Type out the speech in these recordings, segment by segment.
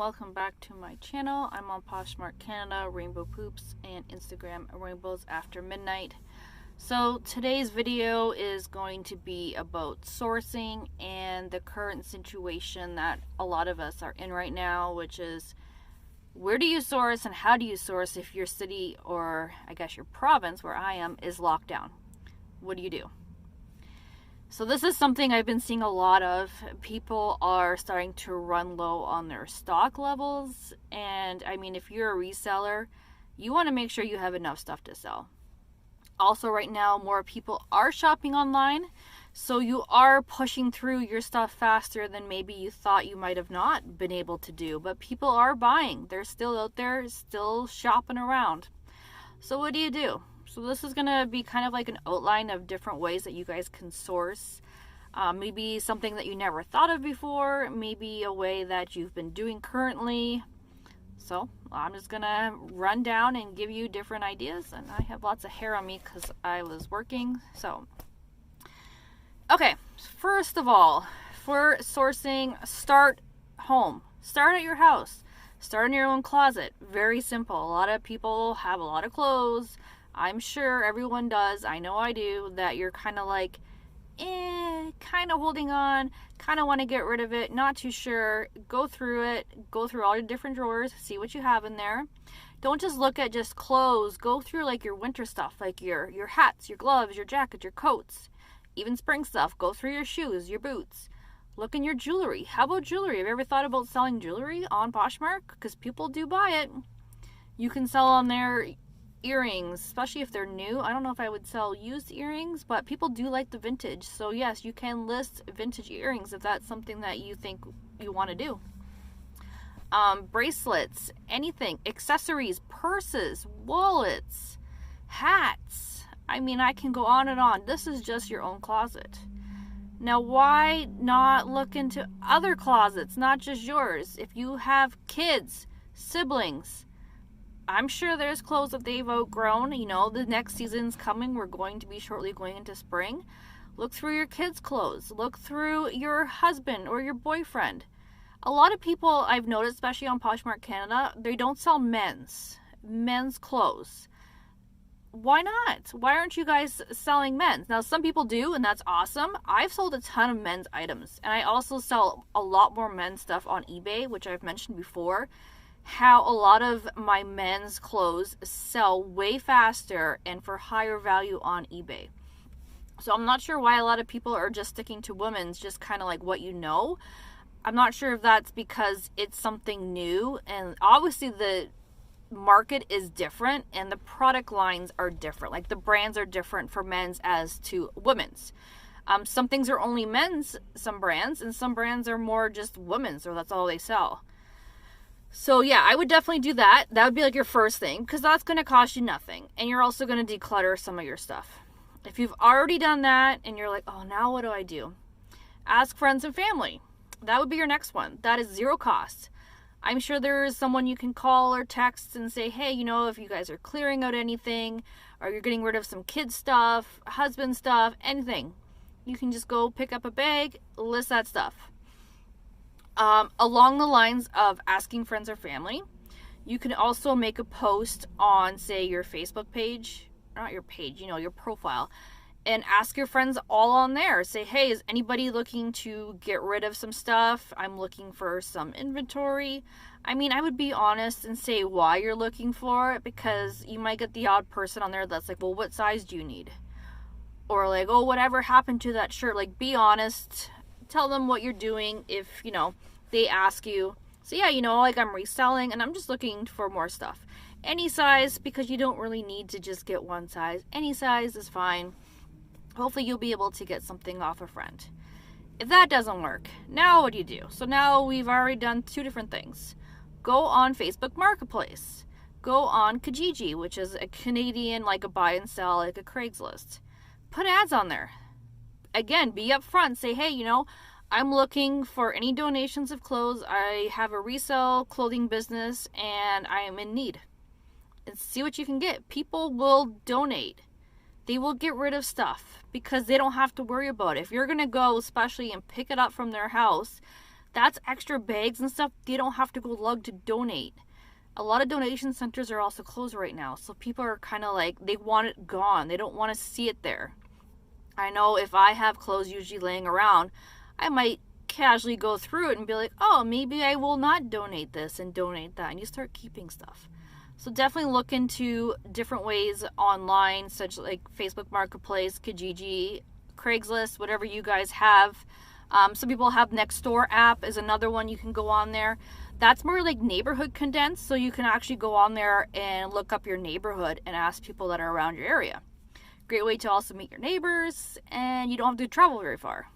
welcome back to my channel. I'm on Poshmark Canada, Rainbow Poops, and Instagram Rainbows After Midnight. So today's video is going to be about sourcing and the current situation that a lot of us are in right now, which is where do you source and how do you source if your city, or I guess your province where I am, is locked down? What do you do? So this is something I've been seeing a lot of. People are starting to run low on their stock levels. And I mean, if you're a reseller, you want to make sure you have enough stuff to sell. Also, right now, more people are shopping online. So you are pushing through your stuff faster than maybe you thought you might have not been able to do. But people are buying. They're still out there, still shopping around. So what do you do? So this is going to be kind of like an outline of different ways that you guys can source. Maybe something that you never thought of before. Maybe a way that you've been doing currently. So I'm just going to run down and give you different ideas. And I have lots of hair on me because I was working. So, okay. First of all, for sourcing, start home. Start at your house. Start in your own closet. Very simple. A lot of people have a lot of clothes. I'm sure everyone does. I know I do. That you're kind of like, kind of holding on, kind of want to get rid of it, not too sure. Go through it. Go through all your different drawers. See what you have in there. Don't just look at just clothes. Go through like your winter stuff, like your hats, your gloves, your jackets, your coats, even spring stuff. Go through your shoes, your boots. Look in your jewelry. How about jewelry? Have you ever thought about selling jewelry on Poshmark? Because people do buy it. You can sell on there earrings, especially if they're new. I don't know if I would sell used earrings, but people do like the vintage. So yes, you can list vintage earrings if that's something that you think you want to do. Bracelets, anything, accessories, purses, wallets, hats. I mean, I can go on and on. This is just your own closet. Now, why not look into other closets, not just yours? If you have kids, siblings, I'm sure there's clothes that they've outgrown. You know, the next season's coming. We're going to be shortly going into spring. Look through your kids' clothes. Look through your husband or your boyfriend. A lot of people I've noticed, especially on Poshmark Canada, they don't sell men's clothes. Why not? Why aren't you guys selling men's? Now, some people do, and that's awesome. I've sold a ton of men's items, and I also sell a lot more men's stuff on eBay, which I've mentioned before. How a lot of my men's clothes sell way faster and for higher value on eBay. So I'm not sure why a lot of people are just sticking to women's, just kind of like what you know. I'm not sure if that's because it's something new, and obviously the market is different and the product lines are different. Like the brands are different for men's as to women's. Some things are only men's, some brands, and some brands are more just women's, or that's all they sell. So yeah, I would definitely do that. That would be like your first thing, because that's going to cost you nothing. And you're also going to declutter some of your stuff. If you've already done that and you're like, oh, now what do I do? Ask friends and family. That would be your next one. That is zero cost. I'm sure there is someone you can call or text and say, hey, you know, if you guys are clearing out anything, or you're getting rid of some kid stuff, husband stuff, anything, you can just go pick up a bag, list that stuff. Along the lines of asking friends or family, you can also make a post on, say, your Facebook page, not your page, you know, your profile, and ask your friends all on there. Say, hey, is anybody looking to get rid of some stuff? I'm looking for some inventory. I mean, I would be honest and say why you're looking for it, because you might get the odd person on there that's like, well, what size do you need? Or like, oh, whatever happened to that shirt? Like, be honest. Tell them what you're doing if, you know, they ask you. So yeah, you know, like I'm reselling and I'm just looking for more stuff. Any size, because you don't really need to just get one size. Any size is fine. Hopefully you'll be able to get something off a friend. If that doesn't work, now what do you do? So now we've already done two different things. Go on Facebook Marketplace. Go on Kijiji, which is a Canadian, like a buy and sell, like a Craigslist. Put ads on there. Again, be upfront. Say, hey, you know, I'm looking for any donations of clothes. I have a resell clothing business and I am in need. And see what you can get. People will donate. They will get rid of stuff because they don't have to worry about it. If you're going to go, especially, and pick it up from their house, That's extra bags and stuff they don't have to go lug to donate. A lot of donation centers are also closed right now, so people are kind of like, they want it gone. They don't want to see it there. I know if I have clothes usually laying around, I might casually go through it and be like, oh, maybe I will not donate this and donate that, and you start keeping stuff. So definitely look into different ways online, such like Facebook Marketplace, Kijiji, Craigslist, whatever you guys have. Some people have Nextdoor app is another one you can go on there. That's more like neighborhood condensed, so you can actually go on there and look up your neighborhood and ask people that are around your area. Great way to also meet your neighbors, and you don't have to travel very far.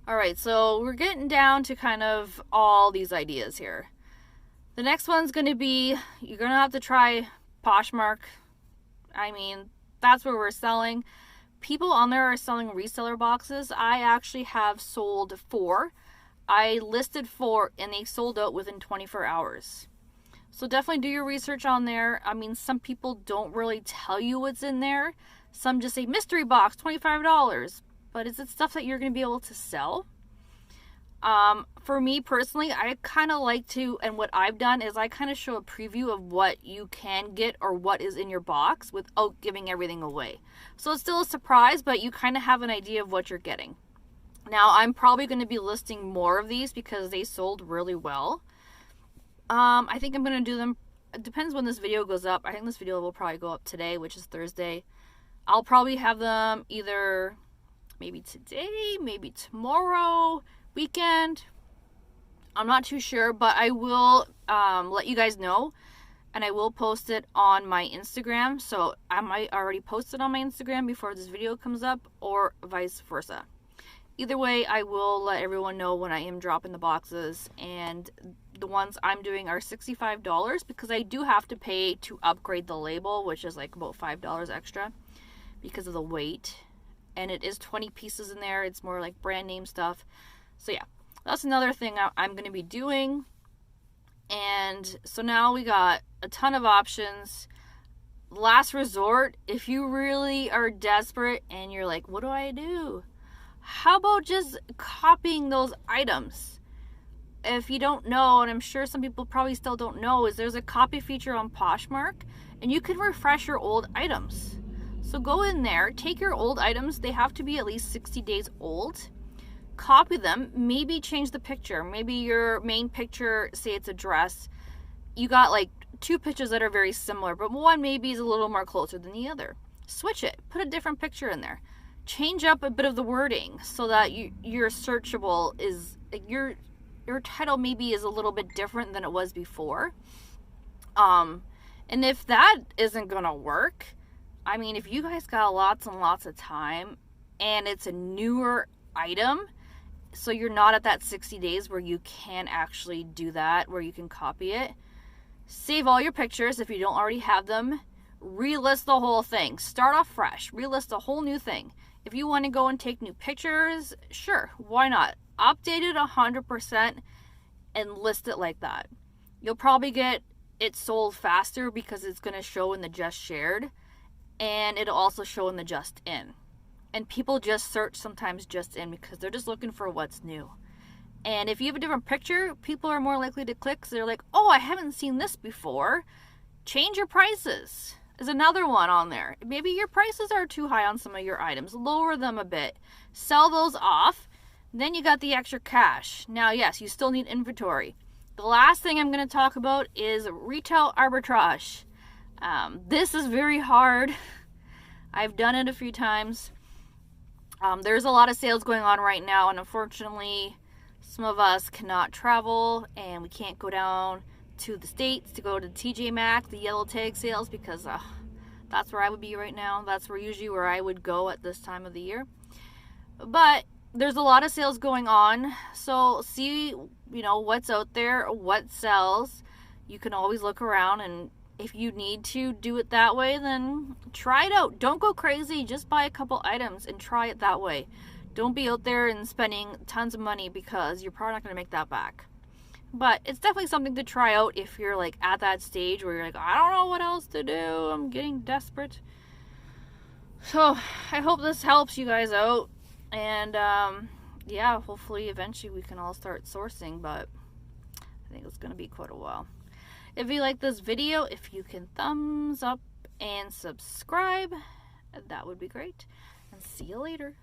Alright, so we're getting down to kind of all these ideas here. The next one's going to be, you're going to have to try Poshmark. I mean, that's where we're selling. People on there are selling reseller boxes. I actually have sold 4. I listed 4 and they sold out within 24 hours. So definitely do your research on there. I mean, some people don't really tell you what's in there. Some just say mystery box, $25. But is it stuff that you're going to be able to sell? For me personally, I kind of like to, and what I've done is I kind of show a preview of what you can get or what is in your box without giving everything away. So it's still a surprise, but you kind of have an idea of what you're getting. Now, I'm probably going to be listing more of these because they sold really well. I think I'm going to do them, it depends when this video goes up. I think this video will probably go up today, which is Thursday. I'll probably have them either maybe today, maybe tomorrow, weekend. I'm not too sure, but I will let you guys know, and I will post it on my Instagram. So I might already post it on my Instagram before this video comes up, or vice versa. Either way, I will let everyone know when I am dropping the boxes, and the ones I'm doing are $65 because I do have to pay to upgrade the label, which is like about $5 extra because of the weight. And it is 20 pieces in there. It's more like brand name stuff. So yeah, that's another thing I'm going to be doing. And so now we got a ton of options. Last resort, if you really are desperate and you're like, what do I do? How about just copying those items? If you don't know, and I'm sure some people probably still don't know, is there's a copy feature on Poshmark, and you can refresh your old items. So go in there, take your old items, they have to be at least 60 days old, copy them, maybe change the picture. Maybe your main picture, say it's a dress, you got like 2 pictures that are very similar, but one maybe is a little more closer than the other. Switch it, put a different picture in there. Change up a bit of the wording so that your searchable is, your title maybe is a little bit different than it was before. And if that isn't gonna work, I mean, if you guys got lots and lots of time and it's a newer item, so you're not at that 60 days where you can actually do that, where you can copy it, save all your pictures if you don't already have them, relist the whole thing, start off fresh, relist a whole new thing. If you want to go and take new pictures, sure, why not? Update it 100% and list it like that. You'll probably get it sold faster because it's going to show in the just shared, and it'll also show in the just in. And people just search sometimes just in because they're just looking for what's new. And if you have a different picture, people are more likely to click because they're like, oh, I haven't seen this before. Change your prices. There's another one on there. Maybe your prices are too high on some of your items. Lower them a bit. Sell those off. Then you got the extra cash. Now, yes, you still need inventory. The last thing I'm going to talk about is retail arbitrage. This is very hard. I've done it a few times. There's a lot of sales going on right now, and unfortunately, some of us cannot travel, and we can't go down to the States to go to TJ Maxx, the yellow tag sales, because that's where I would be right now. That's usually where I would go at this time of the year. But there's a lot of sales going on, so see, what's out there, what sells. You can always look around, and if you need to do it that way, then try it out. Don't go crazy. Just buy a couple items and try it that way. Don't be out there and spending tons of money because you're probably not going to make that back. But it's definitely something to try out if you're like at that stage where you're like, I don't know what else to do. I'm getting desperate. So I hope this helps you guys out. And yeah, hopefully eventually we can all start sourcing, but I think it's going to be quite a while. If you like this video, if you can thumbs up and subscribe, that would be great. And see you later.